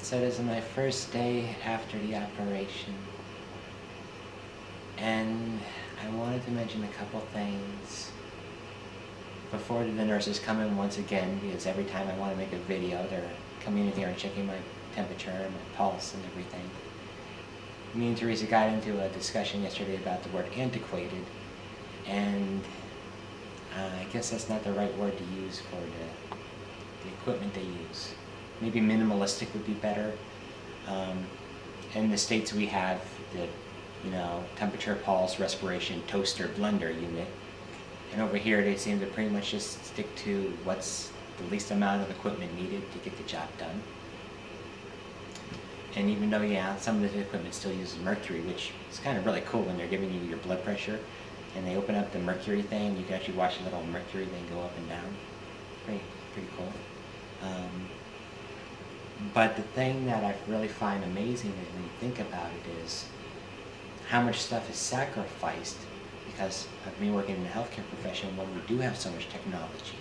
So this is my first day after the operation, and I wanted to mention a couple things before the nurses come in once again, because every time I want to make a video, they're coming in here and checking my temperature and my pulse and everything. Me and Teresa got into a discussion yesterday about the word antiquated, and I guess that's not the right word to use for the equipment they use. Maybe minimalistic would be better. In the States we have the, temperature, pulse, respiration, toaster, blender unit. And over here they seem to pretty much just stick to what's the least amount of equipment needed to get the job done. And even though, some of the equipment still uses mercury, which is kind of really cool when they're giving you your blood pressure, and they open up the mercury thing, you can actually watch the little mercury thing go up and down. Pretty cool. But the thing that I really find amazing is when you think about it is how much stuff is sacrificed because of me working in the healthcare profession when we do have so much technology.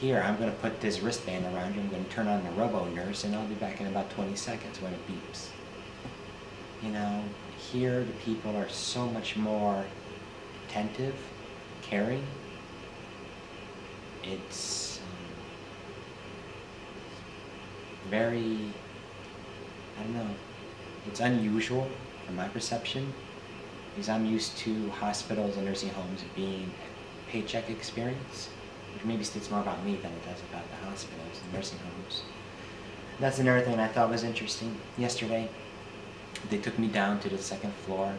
Here, I'm going to put this wristband around you, I'm going to turn on the robo-nurse, and I'll be back in about 20 seconds when it beeps. Here the people are so much more attentive, caring. It's very, it's unusual from my perception, because I'm used to hospitals and nursing homes being a paycheck experience, which maybe states more about me than it does about the hospitals and nursing homes. That's another thing I thought was interesting. Yesterday, they took me down to the second floor,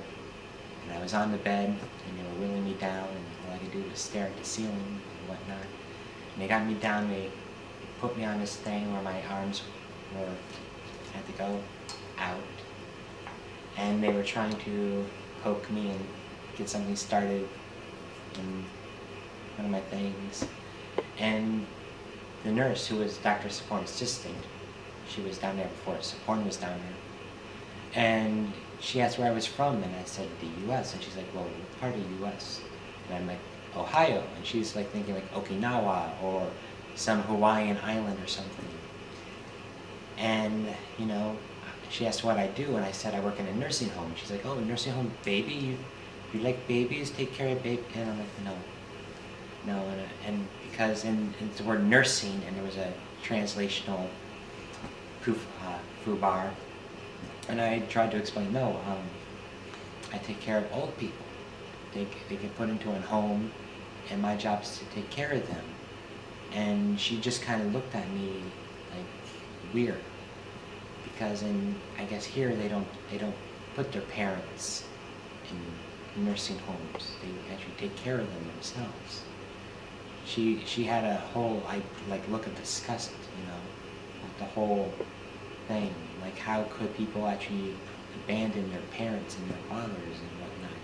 and I was on the bed, and they were wheeling me down, and all I could do was stare at the ceiling and whatnot. And they got me down, they put me on this thing where my arms had to go out, and they were trying to poke me and get something started in one of my things. And the nurse, who was Dr.Supporn's assistant, she was down there before Supporn was down there, and she asked where I was from, and I said the U.S., and she's like, well, what part of the U.S.? And I'm like, Ohio, and she's like thinking like Okinawa or some Hawaiian island or something. And, she asked what I do, and I said I work in a nursing home. She's like, oh, nursing home, baby? You like babies? Take care of babies? And I'm like, no. And because it's the word nursing, and there was a translational foo bar, and I tried to explain, no, I take care of old people. They get put into a home, and my job is to take care of them. And she just kind of looked at me like weird, because I guess here they don't put their parents in nursing homes. They actually take care of them themselves. She had a whole look of disgust, with the whole thing. Like, how could people actually abandon their parents and their fathers and whatnot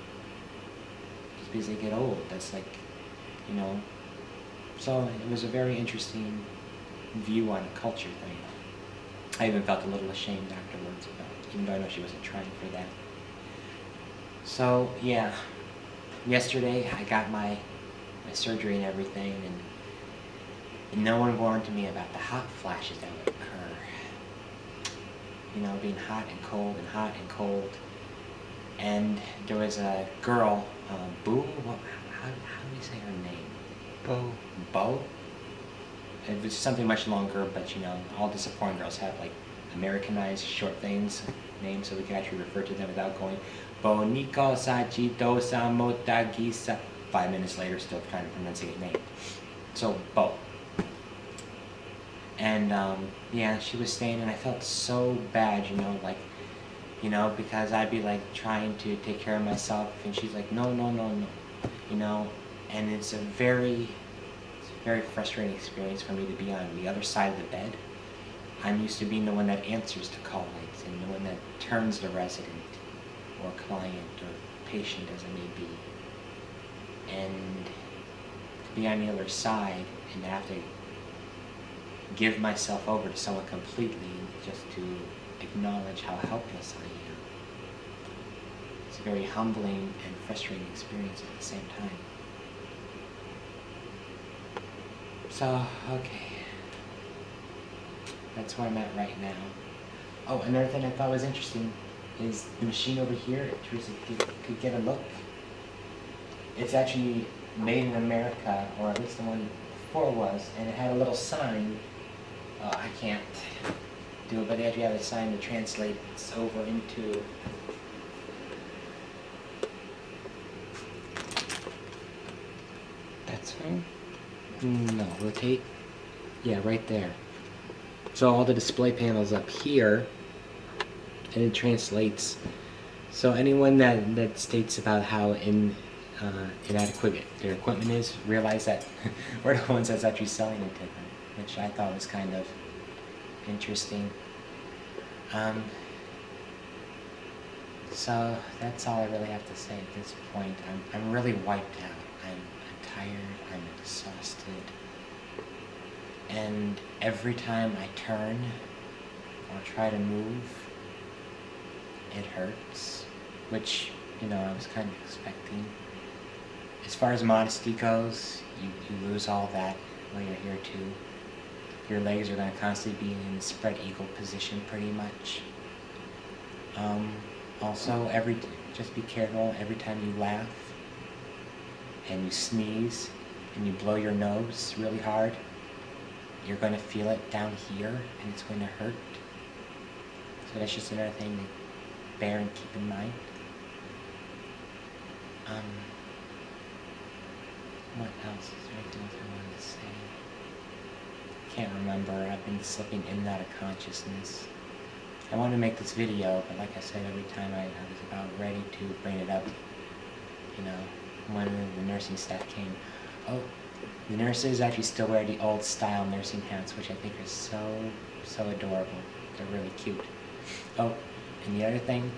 just because they get old? That's like, So it was a very interesting view on a culture thing. I even felt a little ashamed afterwards about it, even though I know she wasn't trying for that. So yeah, yesterday I got my surgery and everything, and no one warned me about the hot flashes that would occur. Being hot and cold and hot and cold. And there was a girl, Boo, how do you say her name? Bo? It was something much longer, but all the Supporn girls have like Americanized short names, so we can actually refer to them without going Boniko Sachito Samotagisa. 5 minutes later, still trying to pronounce her name. So Bo. And she was staying, and I felt so bad, because I'd be like trying to take care of myself, and she's like, no, and it's a very frustrating experience for me to be on the other side of the bed. I'm used to being the one that answers to call lights and the one that turns the resident or client or patient, as it may be. And to be on the other side and have to give myself over to someone completely just to acknowledge how helpless I am. It's a very humbling and frustrating experience at the same time. So, okay. That's where I'm at right now. Oh, another thing I thought was interesting is the machine over here. Teresa could get a look. It's actually made in America, or at least the one before was, and it had a little sign. I can't do it, but they actually have a sign that translates over into. That's fine. No, rotate. Yeah, right there. So all the display panels up here, and it translates. So anyone that states about how inadequate their equipment is, realize that we're the ones that's actually selling it to them, which I thought was kind of interesting. So that's all I really have to say at this point. I'm really wiped out. I'm tired. I'm exhausted. And every time I turn or try to move, it hurts, which, you know, I was kind of expecting. As far as modesty goes, you lose all that while you're here too. Your legs are going to constantly be in the spread eagle position pretty much. Also, just be careful every time you laugh and you sneeze and you blow your nose really hard. You're going to feel it down here and it's going to hurt. So that's just another thing to bear and keep in mind. What else is there anything else I wanted to say? Can't remember. I've been slipping in and out of consciousness. I wanted to make this video, but like I said, every time I was about ready to bring it up, you know, when the nursing staff came. Oh, the nurses actually still wear the old style nursing hats, which I think are so adorable. They're really cute. Oh, and the other thing,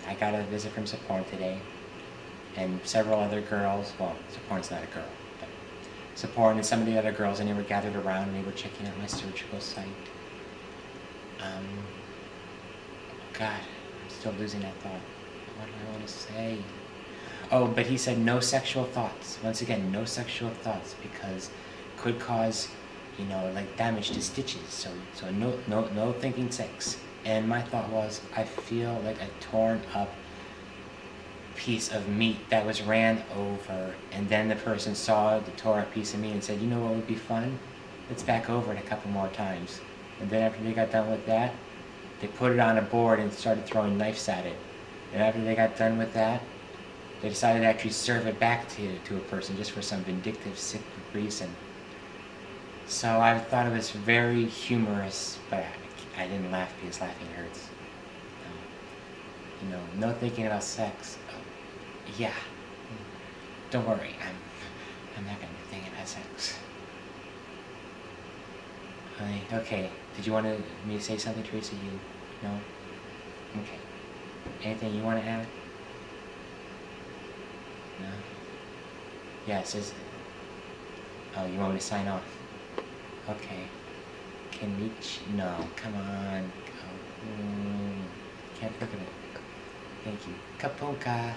I got a visit from Supporn today, and several other girls. Well, Supporn's not a girl, but Supporn and some of the other girls, and they were gathered around and they were checking out my surgical site. God, I'm still losing that thought. What do I want to say? Oh, but he said no sexual thoughts. Once again, no sexual thoughts, because it could cause, you know, like damage to stitches. So no thinking sex. And my thought was, I feel like a torn up piece of meat that was ran over, and then the person saw the tore up piece of meat and said, you know what would be fun? Let's back over it a couple more times. And then after they got done with that, they put it on a board and started throwing knives at it. And after they got done with that, they decided to actually serve it back to a person just for some vindictive, sick reason. So I thought it was very humorous, but I didn't laugh because laughing hurts. You know, no thinking about sex. Oh, yeah. Don't worry, I'm not gonna be thinking about sex. Okay, did you want me to say something, Teresa? You? No? Okay. Anything you want to add? No? Yeah, it says... Oh, you want me to sign off? Okay. Can reach... No, come on. Can't think of it. Thank you. Kapunka.